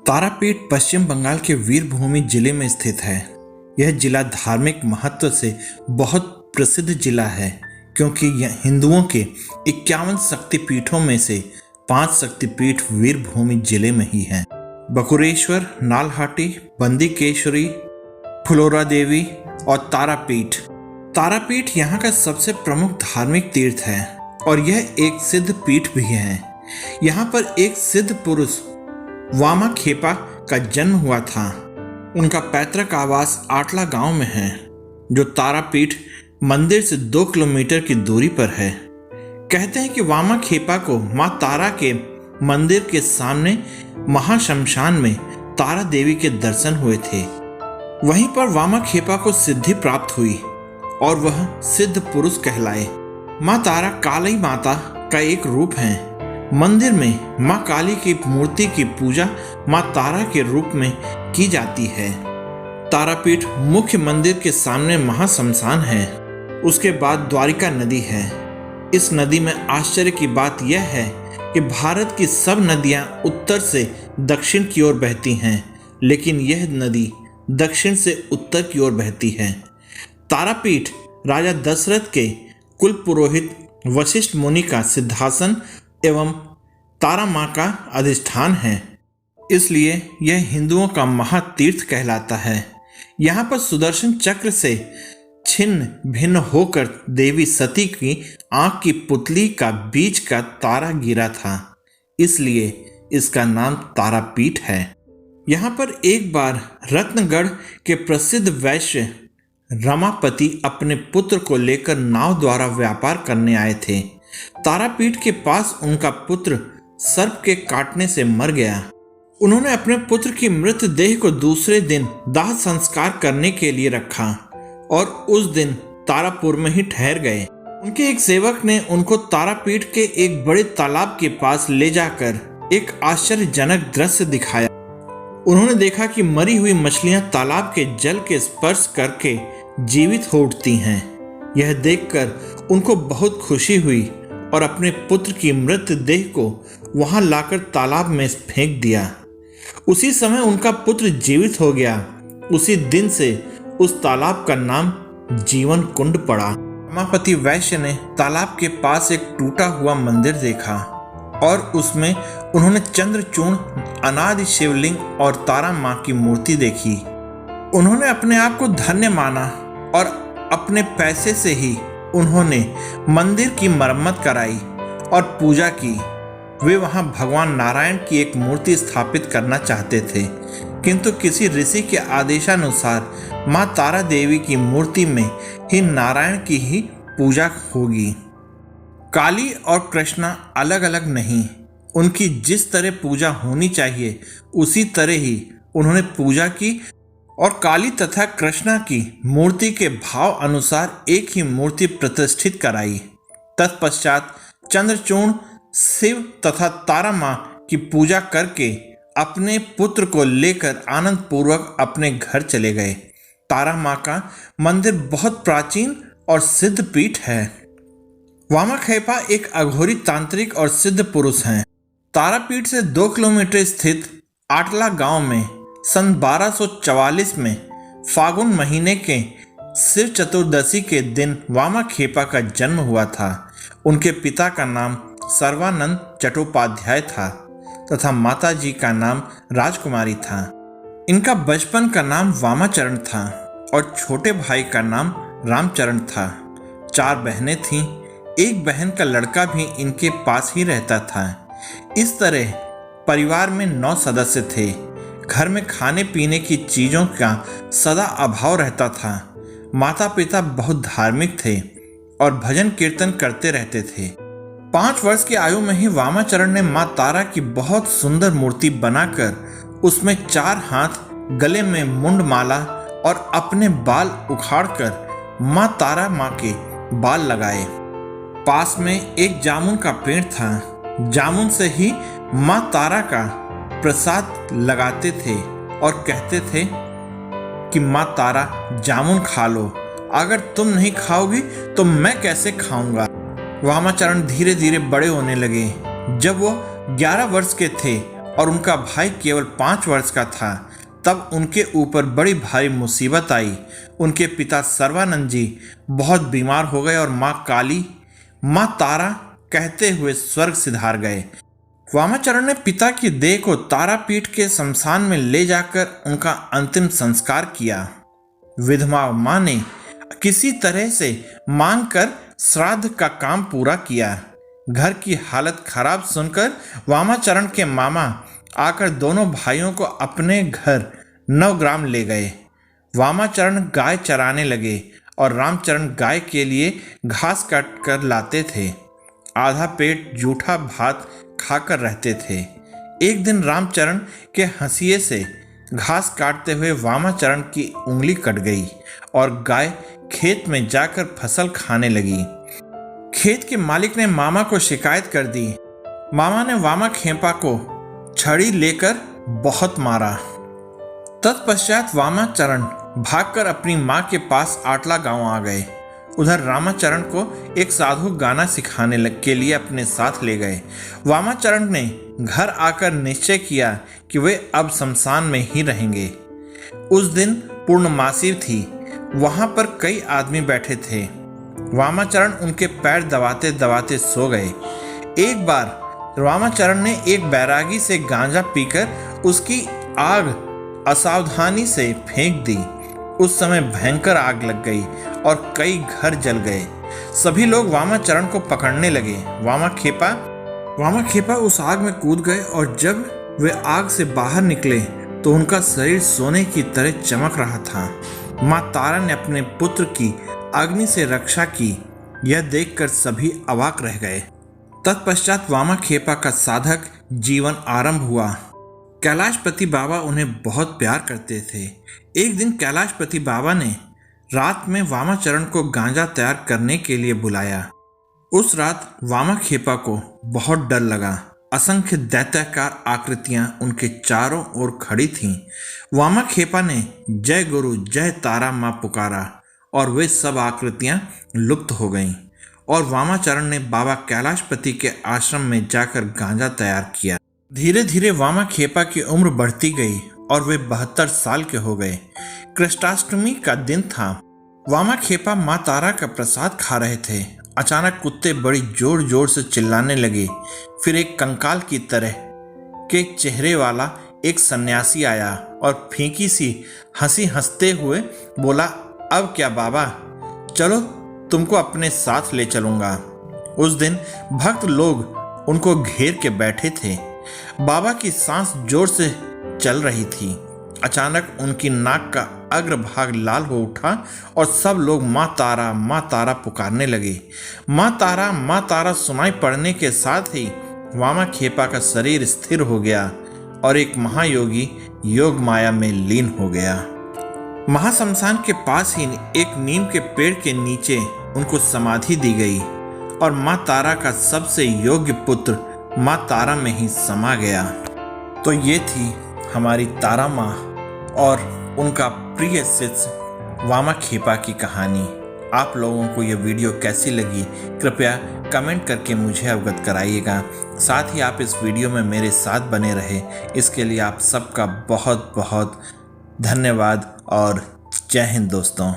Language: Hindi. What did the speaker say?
तारापीठ पश्चिम बंगाल के वीरभूमि जिले में स्थित है। यह जिला धार्मिक महत्व से बहुत प्रसिद्ध जिला है क्योंकि यह हिंदुओं के 51 शक्तिपीठों में से 5 शक्तिपीठ वीरभूमि जिले में ही हैं। बकुरेश्वर, नालहाटी, बंदीकेश्वरी, फुलोरा देवी और तारापीठ। तारापीठ यहाँ का सबसे प्रमुख धार्मिक तीर्थ है और यह एक सिद्ध पीठ भी है। यहाँ पर एक सिद्ध पुरुष वामा खेपा का जन्म हुआ था। उनका पैतृक आवास आटला गांव में है जो तारापीठ मंदिर से 2 किलोमीटर की दूरी पर है। कहते हैं कि वामा खेपा को मां तारा के मंदिर के सामने महाशमशान में तारा देवी के दर्शन हुए थे। वहीं पर वामा खेपा को सिद्धि प्राप्त हुई और वह सिद्ध पुरुष कहलाए। मां तारा काली माता का एक रूप है। मंदिर में मां काली की मूर्ति की पूजा मां तारा के रूप में की जाती है। तारापीठ मुख्य मंदिर के सामने महाशमशान है। उसके बाद द्वारिका नदी है। इस नदी में आश्चर्य की बात यह है कि भारत की सब नदियां उत्तर से दक्षिण की ओर बहती हैं, लेकिन यह नदी दक्षिण से उत्तर की ओर बहती है। तारापीठ राजा दशरथ के कुल पुरोहित वशिष्ठ मुनि का सिद्धासन एवं तारा मां का अधिष्ठान है, इसलिए यह हिंदुओं का महातीर्थ कहलाता है। यहाँ पर सुदर्शन चक्र से छिन्न भिन्न होकर देवी सती की आंख की पुतली का बीच का तारा गिरा था, इसलिए इसका नाम तारापीठ है। यहाँ पर एक बार रत्नगढ़ के प्रसिद्ध वैश्य रमापति अपने पुत्र को लेकर नाव द्वारा व्यापार करने आए थे। तारापीठ के पास उनका पुत्र सर्प के काटने से मर गया। उन्होंने अपने पुत्र की मृतदेह को दूसरे दिन दाह संस्कार करने के लिए रखा और उस दिन तारापुर में ही ठहर गए। उनके एक सेवक ने उनको तारापीठ के एक बड़े तालाब के पास ले जाकर एक आश्चर्यजनक दृश्य दिखाया। उन्होंने देखा कि मरी हुई मछलियां तालाब के जल के स्पर्श करके जीवित हो उठती हैं। यह देखकर उनको बहुत खुशी हुई और अपने पुत्र की मृतदेह को वहां लाकर तालाब में फेंक दिया। उसी समय उनका पुत्र जीवित हो गया। उसी दिन से उस तालाब का नाम जीवन कुंड पड़ा। रमापति वैश्य ने तालाब के पास एक टूटा हुआ मंदिर देखा और उसमें उन्होंने चंद्रचूर्ण, अनादि शिवलिंग और तारा मां की मूर्ति देखी। उन्होंने अपने आप को धन्य माना और अपने पैसे से ही उन्होंने मंदिर की मरम्मत कराई और पूजा की। वे वहां भगवान नारायण की एक मूर्ति स्थापित करना चाहते थे, किंतु किसी ऋषि के आदेशानुसार मां तारा देवी की मूर्ति में ही नारायण की ही पूजा होगी। काली और कृष्णा अलग अलग नहीं, उनकी जिस तरह पूजा होनी चाहिए उसी तरह ही उन्होंने पूजा की और काली तथा कृष्णा की मूर्ति के भाव अनुसार एक ही मूर्ति प्रतिष्ठित कराई। तत्पश्चात चंद्रचूर्ण, शिव तथा तारा मां की पूजा करके अपने पुत्र को लेकर आनंद पूर्वक अपने घर चले गए। तारा मां का मंदिर बहुत प्राचीन और सिद्ध पीठ है। वामाखेपा एक अघोरी तांत्रिक और सिद्ध पुरुष हैं। तारापीठ से 2 किलोमीटर स्थित आटला गांव में सन 1244 में फागुन महीने के शिव चतुर्दशी के दिन वामाखेपा का जन्म हुआ था। उनके पिता का नाम सर्वानंद चट्टोपाध्याय था तथा माता जी का नाम राजकुमारी था। इनका बचपन का नाम वामाचरण था और छोटे भाई का नाम रामचरण था। 4 बहनें थीं। एक बहन का लड़का भी इनके पास ही रहता था। इस तरह परिवार में 9 सदस्य थे। घर में खाने पीने की चीजों का सदा अभाव रहता था। माता पिता बहुत धार्मिक थे और भजन कीर्तन करते रहते थे। 5 वर्ष की आयु में ही वामाचरण ने मां तारा की बहुत सुंदर मूर्ति बनाकर उसमें 4 हाथ, गले में मुंड माला और अपने बाल उखाड़कर मां तारा मां के बाल लगाए। पास में एक जामुन का पेड़ था। जामुन से ही मां तारा का प्रसाद लगाते थे और कहते थे कि मां तारा जामुन खा लो, अगर तुम नहीं खाओगी तो मैं कैसे खाऊंगा। वामाचरण धीरे धीरे बड़े होने लगे। जब वो 11 वर्ष के थे और उनका भाई केवल 5 वर्ष का था, तब उनके ऊपर बड़ी भारी मुसीबत आई। उनके पिता सर्वानंद जी बहुत बीमार हो गए और माँ काली, माँ तारा कहते हुए स्वर्ग सिधार गए। वामाचरण ने पिता की देह को तारापीठ के शमशान में ले जाकर उनका अंतिम संस्कार किया। विधवा माँ ने किसी तरह से मांग कर श्राद्ध का काम पूरा किया। घर की हालत खराब सुनकर वामाचरण के मामा आकर दोनों भाइयों को अपने घर नवग्राम ले गए। वामाचरण गाय चराने लगे और रामचरण गाय के लिए घास काट कर लाते थे। आधा पेट जूठा भात खाकर रहते थे। एक दिन रामचरण के हंसिए से घास काटते हुए वामाचरण की उंगली कट गई और गाय खेत में जाकर फसल खाने लगी। खेत के मालिक ने मामा को शिकायत कर दी। मामा ने वामा खेपा को छड़ी लेकर बहुत मारा। तत्पश्चात वामाचरण भागकर अपनी माँ के पास आटला गांव आ गए। उधर रामाचरण को एक साधु गाना सिखाने के लिए अपने साथ ले गए। वामाचरण ने घर आकर निश्चय किया कि वे अब शमशान में ही रहेंगे। उस दिन पूर्णमासी थी। वहां पर कई आदमी बैठे थे। वामाचरण उनके पैर दबाते दबाते सो गए। एक बार वामाचरण ने एक बैरागी से गांजा पीकर उसकी आग असावधानी से फेंक दी। उस समय भयंकर आग लग गई और कई घर जल गए। सभी लोग वामाचरण को पकड़ने लगे। वामा खेपा उस आग में कूद गए और जब वे आग से बाहर निकले तो उनका शरीर सोने की तरह चमक रहा था। माँ तारा ने अपने पुत्र की अग्नि से रक्षा की। यह देखकर सभी अवाक रह गए। तत्पश्चात वामा खेपा का साधक जीवन आरंभ हुआ। कैलाशपति बाबा उन्हें बहुत प्यार करते थे। एक दिन कैलाशपति बाबा ने रात में वामाचरण को गांजा तैयार करने के लिए बुलाया। उस रात वामा खेपा को बहुत डर लगा। असंख्य दैत्याकार आकृतियां उनके चारों ओर खड़ी थीं। वामा खेपा ने जय गुरु जय तारा माँ पुकारा और वे सब आकृतियां लुप्त हो गईं और वामाचरण ने बाबा कैलाशपति के आश्रम में जाकर गांजा तैयार किया। धीरे धीरे वामा खेपा की उम्र बढ़ती गई और वे 72 साल के हो गए। कृष्णाष्टमी का दिन था। वामा खेपा माँ तारा का प्रसाद खा रहे थे। अचानक कुत्ते बड़ी जोर जोर से चिल्लाने लगे। फिर एक कंकाल की तरह के चेहरे वाला एक सन्यासी आया और फीकी सी हंसी हंसते हुए बोला, अब क्या बाबा, चलो तुमको अपने साथ ले चलूंगा। उस दिन भक्त लोग उनको घेर के बैठे थे। बाबा की सांस जोर से चल रही थी। अचानक उनकी नाक का अग्रभाग लाल हो उठा और सब लोग माँ तारा पुकारने लगे। माँ तारा सुनाई पड़ने के साथ ही वामा खेपा का शरीर स्थिर हो गया और एक महायोगी योग माया में लीन हो गया। महाशमशान के पास ही एक नीम के पेड़ के नीचे उनको समाधि दी गई और माँ तारा का सबसे योग्य पुत्र माँ तारा में ही समा गया। तो ये थी हमारी तारा माँ और उनका प्रिय शिष्य वामा खेपा की कहानी। आप लोगों को ये वीडियो कैसी लगी कृपया कमेंट करके मुझे अवगत कराइएगा। साथ ही आप इस वीडियो में मेरे साथ बने रहे इसके लिए आप सबका बहुत बहुत धन्यवाद और जय हिंद दोस्तों।